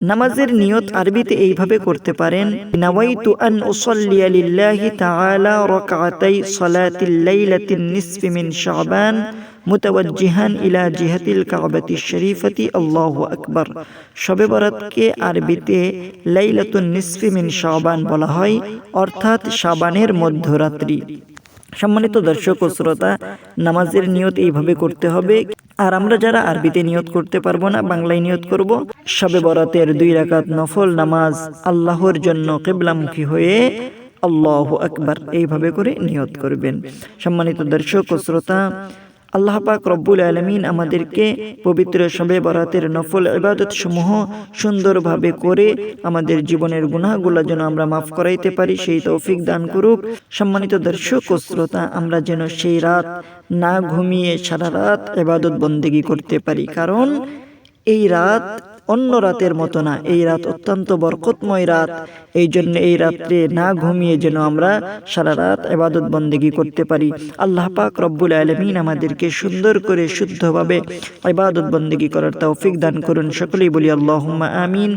নামাজের নিয়ত আরবিতে এইভাবে করতে পারেন, নাওয়াইতু আন উসাল্লিয়া লিল্লাহি তাআলা রাকআতাই সালাতিল লাইলাতিন নিসফি মিন শাবান মুতাওয়াজ্জিহান ইলা জিহাতিল কাবাতিশ শরীফাতি আল্লাহু আকবার। শবে বরাতকে আরবিতে লাইলাতুন নিসফি মিন শাবান বলা হয়, অর্থাৎ শাবানের মধ্যরাত্রি। সম্মানিত দর্শক ও শ্রোতা, নামাজের নিয়ত এইভাবে করতে হবে। আর আমরা যারা আরবিতে নিয়ত করতে পারবো না, বাংলায় নিয়ত করব। শবে বরাতের 2 রাকাত নফল নামাজ আল্লাহর জন্য কিবলামুখী হয়ে আল্লাহু আকবার এইভাবে করে নিয়ত করবেন। সম্মানিত দর্শক ও শ্রোতা, আল্লাহ পাক রব্বুল আলামিন আমাদেরকে পবিত্র শবে বরাতের নফল ইবাদত সমূহ সুন্দরভাবে করে আমাদের জীবনের গুনাহগুলো যেন আমরা মাফ করাইতে পারি, সেই তৌফিক দান করুক। সম্মানিত দর্শক ও শ্রোতা, আমরা যেন সেই রাত না ঘুমিয়ে সারা রাত ইবাদত বন্দেগী করতে পারি, কারণ এই রাত অন্য রাতের মতো না, এই রাত অত্যন্ত বরকতময় রাত। এই জন্য এই রাত্রে না ঘুমিয়ে যেন আমরা সারা রাত ইবাদত বন্দেগী করতে পারি। আল্লাহ পাক রব্বুল আলামিন আমাদেরকে সুন্দর করে শুদ্ধভাবে ইবাদত বন্দেগী করার তৌফিক দান করুন। সকলেই বলি আল্লাহুম্মা আমিন।